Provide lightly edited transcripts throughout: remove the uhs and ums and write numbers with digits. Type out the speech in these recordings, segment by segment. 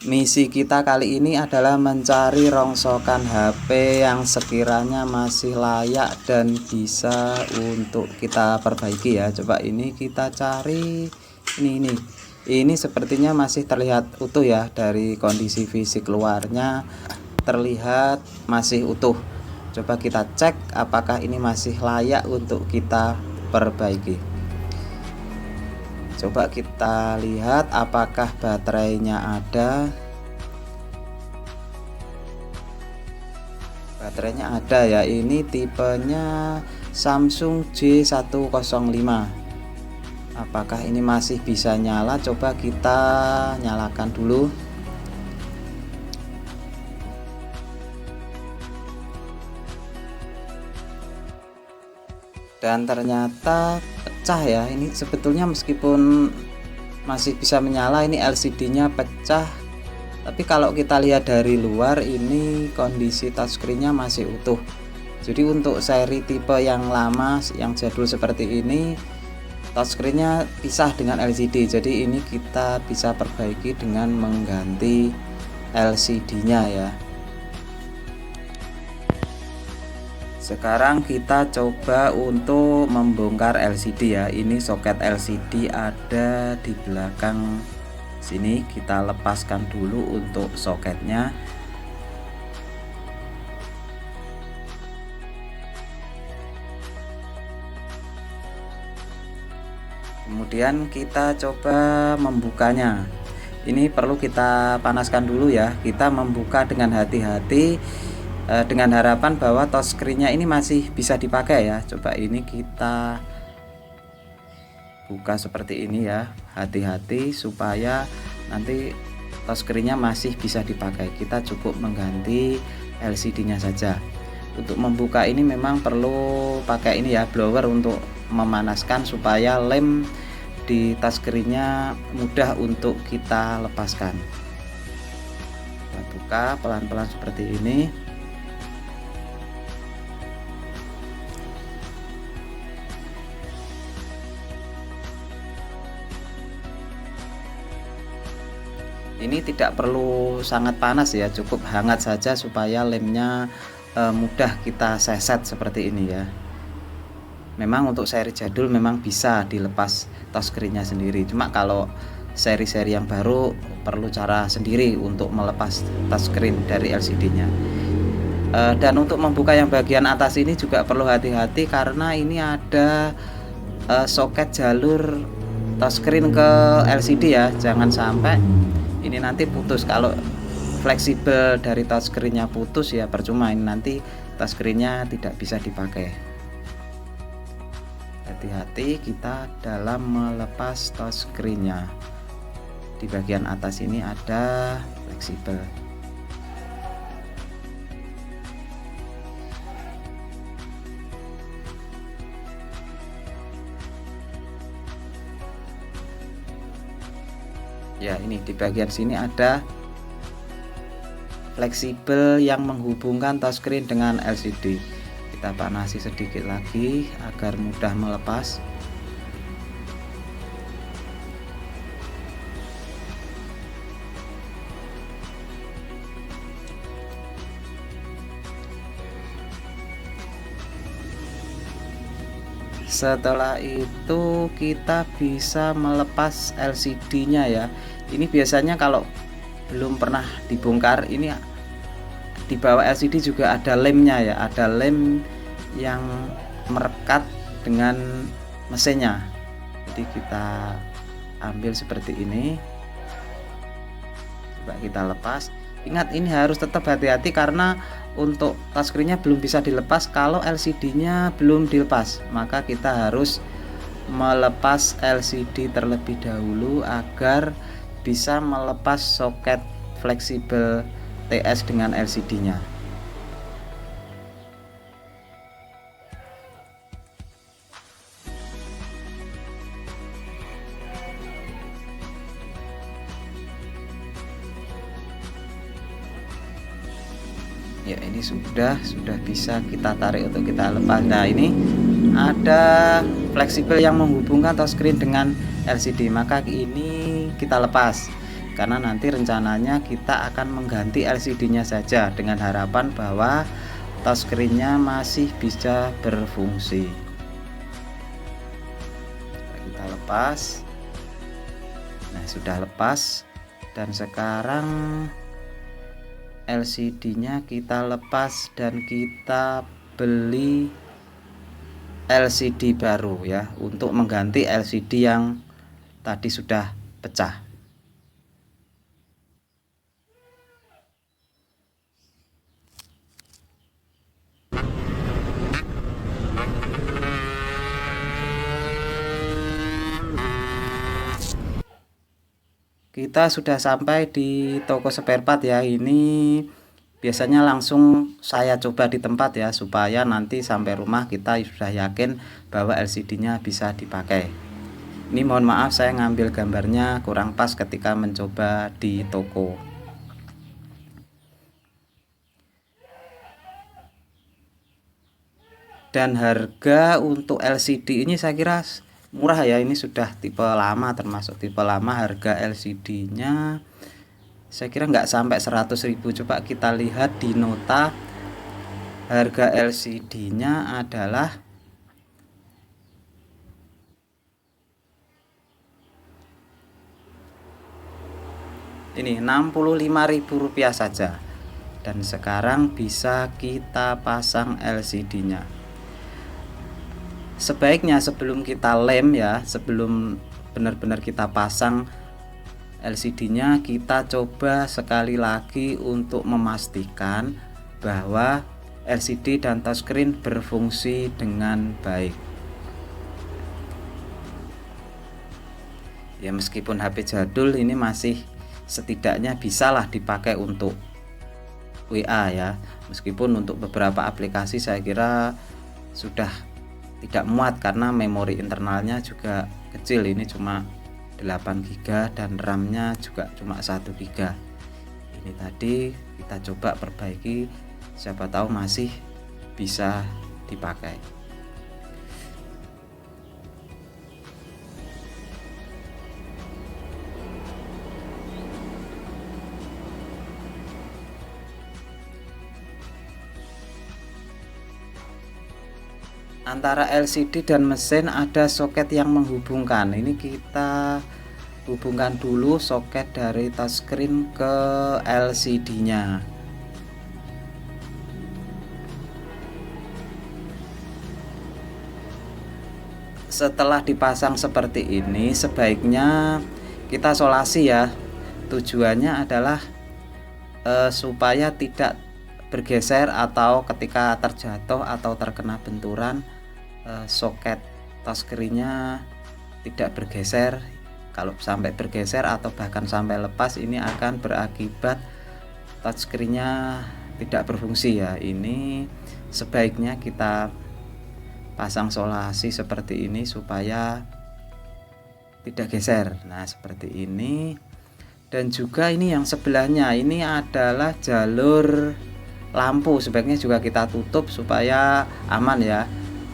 Misi kita kali ini adalah mencari rongsokan HP yang sekiranya masih layak dan bisa untuk kita perbaiki ya. Coba ini kita cari ini sepertinya masih terlihat utuh ya, dari kondisi fisik luarnya terlihat masih utuh. Coba kita cek apakah ini masih layak untuk kita perbaiki. Coba kita lihat apakah baterainya ada. Baterainya ada ya, ini tipenya Samsung J105. Apakah ini masih bisa nyala? Coba kita nyalakan dulu. Dan ternyata pecah ya. Ini sebetulnya meskipun masih bisa menyala, ini LCD-nya pecah. Tapi kalau kita lihat dari luar, ini kondisi touchscreen-nya masih utuh. Jadi untuk seri tipe yang lama, yang jadul seperti ini, touchscreen-nya pisah dengan LCD. Jadi ini kita bisa perbaiki dengan mengganti LCD-nya ya. Sekarang kita coba untuk membongkar LCD ya. Ini soket LCD ada di belakang sini. Kita lepaskan dulu untuk soketnya. Kemudian kita coba membukanya. Ini perlu kita panaskan dulu ya. Kita membuka dengan hati-hati, dengan harapan bahwa touchscreen-nya ini masih bisa dipakai ya. Coba ini kita buka seperti ini ya, hati-hati supaya nanti touchscreen-nya masih bisa dipakai. Kita cukup mengganti LCD-nya saja. Untuk membuka ini memang perlu pakai ini ya, blower untuk memanaskan supaya lem di touchscreen-nya mudah untuk kita lepaskan. Kita buka pelan-pelan seperti ini. Ini tidak perlu sangat panas ya, cukup hangat saja supaya lemnya mudah kita seset seperti ini ya. Memang untuk seri jadul memang bisa dilepas touchscreen-nya sendiri. Cuma kalau seri-seri yang baru perlu cara sendiri untuk melepas touchscreen dari LCD-nya. Dan untuk membuka yang bagian atas ini juga perlu hati-hati karena ini ada soket jalur touchscreen ke LCD ya. Jangan sampai ini nanti putus. Kalau fleksibel dari touchscreen-nya putus ya percuma, ini nanti touchscreen-nya tidak bisa dipakai. Hati-hati kita dalam melepas touchscreen-nya. Di bagian atas ini ada fleksibel. Ya, ini di bagian sini ada fleksibel yang menghubungkan touchscreen dengan LCD. Kita panasi sedikit lagi agar mudah melepas. Setelah itu kita bisa melepas LCD-nya ya. Ini biasanya kalau belum pernah dibongkar, ini di bawah LCD juga ada lemnya ya, ada lem yang merekat dengan mesinnya. Jadi kita ambil seperti ini. Coba kita lepas. Ingat, ini harus tetap hati-hati karena untuk touchscreen-nya belum bisa dilepas kalau LCD-nya belum dilepas. Maka kita harus melepas LCD terlebih dahulu agar bisa melepas soket fleksibel TS dengan LCD-nya. Ya, ini sudah bisa kita tarik untuk kita lepas. Nah, ini ada fleksibel yang menghubungkan touchscreen dengan LCD, maka ini kita lepas. karena nanti rencananya kita akan mengganti LCD-nya saja dengan harapan bahwa touchscreen-nya masih bisa berfungsi. Kita lepas. Nah, sudah lepas, dan sekarang LCD-nya kita lepas dan kita beli LCD baru ya, untuk mengganti LCD yang tadi sudah pecah. Kita sudah sampai di toko spare part ya. Ini biasanya langsung saya coba di tempat ya, supaya nanti sampai rumah kita sudah yakin bahwa LCD-nya bisa dipakai. Ini mohon maaf saya ngambil gambarnya kurang pas ketika mencoba di toko. Dan harga untuk LCD ini saya kira murah ya, ini sudah tipe lama, termasuk tipe lama. Harga LCD-nya saya kira nggak sampai 100.000. Coba kita lihat di nota, harga LCD-nya adalah ini Rp65.000 saja, dan sekarang bisa kita pasang LCD-nya. Sebaiknya sebelum kita lem ya, sebelum benar-benar kita pasang LCD-nya, kita coba sekali lagi untuk memastikan bahwa LCD dan touchscreen berfungsi dengan baik. Ya, meskipun HP jadul, ini masih setidaknya bisalah dipakai untuk WA ya. Meskipun untuk beberapa aplikasi saya kira sudah tidak muat karena memori internalnya juga kecil, ini cuma 8 GB dan RAM-nya juga cuma 1 GB. Ini tadi kita coba perbaiki, siapa tahu masih bisa dipakai. Antara LCD dan mesin ada soket yang menghubungkan. Ini kita hubungkan dulu soket dari touchscreen ke LCD-nya. Setelah dipasang seperti ini, sebaiknya kita solasi ya. Tujuannya adalah supaya tidak bergeser atau ketika terjatuh atau terkena benturan, soket touchscreen-nya tidak bergeser. Kalau sampai bergeser atau bahkan sampai lepas, ini akan berakibat touchscreen-nya tidak berfungsi ya. Ini sebaiknya kita pasang solasi seperti ini supaya tidak geser. Nah, seperti ini. Dan juga ini yang sebelahnya, ini adalah jalur lampu, sebaiknya juga kita tutup supaya aman ya,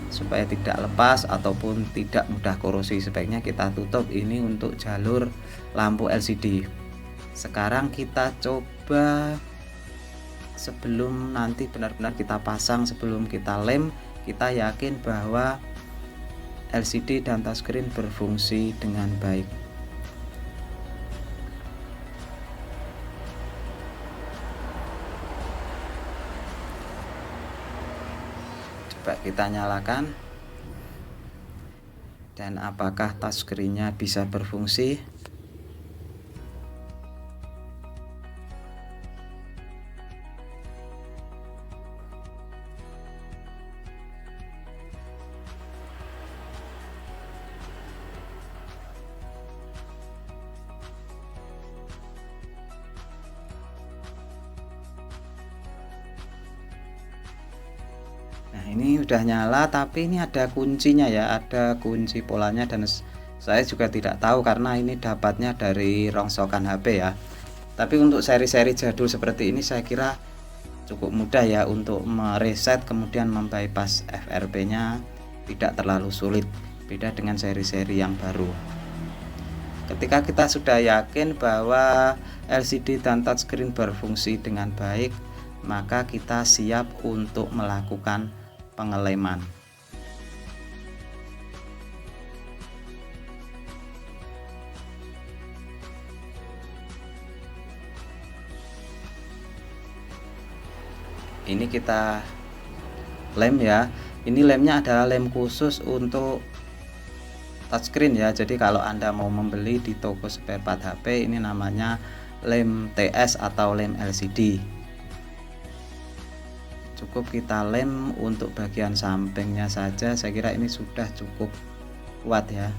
supaya tidak lepas ataupun tidak mudah korosi. Sebaiknya kita tutup ini untuk jalur lampu LCD. Sekarang kita coba, sebelum nanti benar-benar kita pasang, sebelum kita lem, kita yakin bahwa LCD dan touchscreen berfungsi dengan baik. Coba kita nyalakan, dan apakah touchscreen-nya bisa berfungsi? Nah, ini udah nyala, tapi ini ada kuncinya ya, ada kunci polanya, dan saya juga tidak tahu karena ini dapatnya dari rongsokan HP ya. Tapi untuk seri-seri jadul seperti ini saya kira cukup mudah ya untuk mereset kemudian membypass FRP-nya, tidak terlalu sulit, beda dengan seri-seri yang baru. Ketika kita sudah yakin bahwa LCD dan touchscreen berfungsi dengan baik, maka kita siap untuk melakukan pengeleman. Ini kita lem ya. Ini lemnya adalah lem khusus untuk touchscreen ya. Jadi kalau Anda mau membeli di toko spare part HP, ini namanya lem TS atau lem LCD. Cukup kita lem untuk bagian sampingnya saja, saya kira ini sudah cukup kuat ya.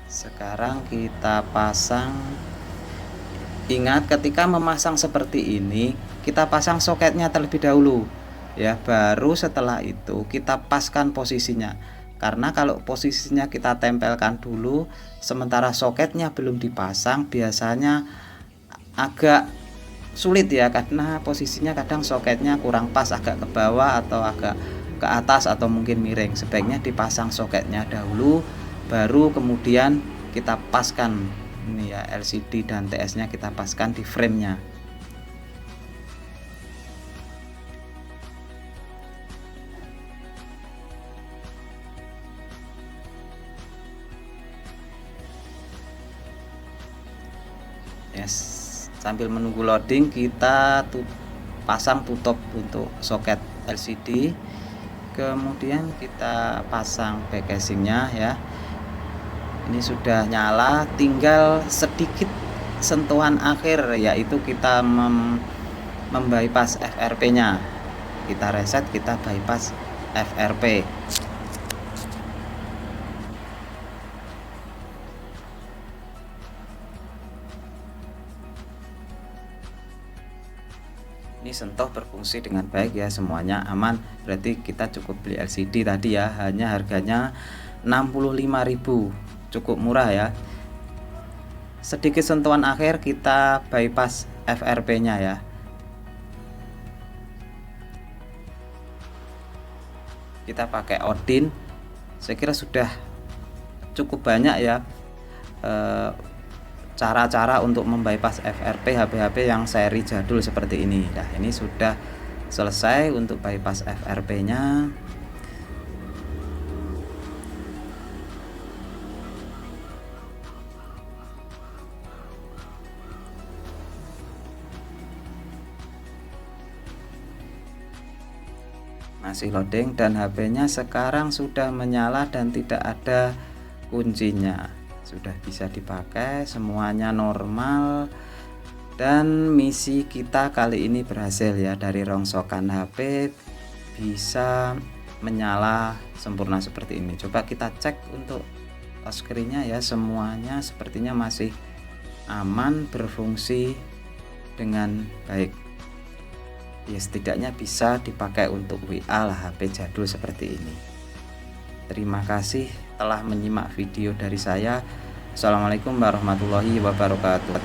Sekarang kita pasang. Ingat, ketika memasang seperti ini kita pasang soketnya terlebih dahulu ya, baru setelah itu kita paskan posisinya. Karena kalau posisinya kita tempelkan dulu sementara soketnya belum dipasang, biasanya agak sulit ya, karena posisinya kadang soketnya kurang pas, agak ke bawah atau agak ke atas atau mungkin miring. Sebaiknya dipasang soketnya dahulu, baru kemudian kita paskan ini ya, LCD dan TS nya kita paskan di framenya. Yes, sambil menunggu loading kita pasang tutup untuk soket LCD, kemudian kita pasang back casingnya ya. Ini sudah nyala, tinggal sedikit sentuhan akhir, yaitu kita membypass FRP nya. Kita reset, kita bypass FRP. Ini sentuh berfungsi dengan baik ya, semuanya aman. Berarti kita cukup beli LCD tadi ya, hanya harganya 65.000, cukup murah ya. Sedikit sentuhan akhir kita bypass FRP nya ya. Kita pakai Odin, saya kira sudah cukup banyak ya cara-cara untuk membypass FRP HP-HP yang seri jadul seperti ini. Nah, ini sudah selesai untuk bypass FRP nya. Masih loading dan HP-nya sekarang sudah menyala dan tidak ada kuncinya. Sudah bisa dipakai, semuanya normal, dan misi kita kali ini berhasil ya. Dari rongsokan HP bisa menyala sempurna seperti ini. Coba kita cek untuk touchscreen-nya ya, semuanya sepertinya masih aman, berfungsi dengan baik ya. Setidaknya bisa dipakai untuk WA lah HP jadul seperti ini. Terima kasih telah menyimak video dari saya. Assalamualaikum warahmatullahi wabarakatuh.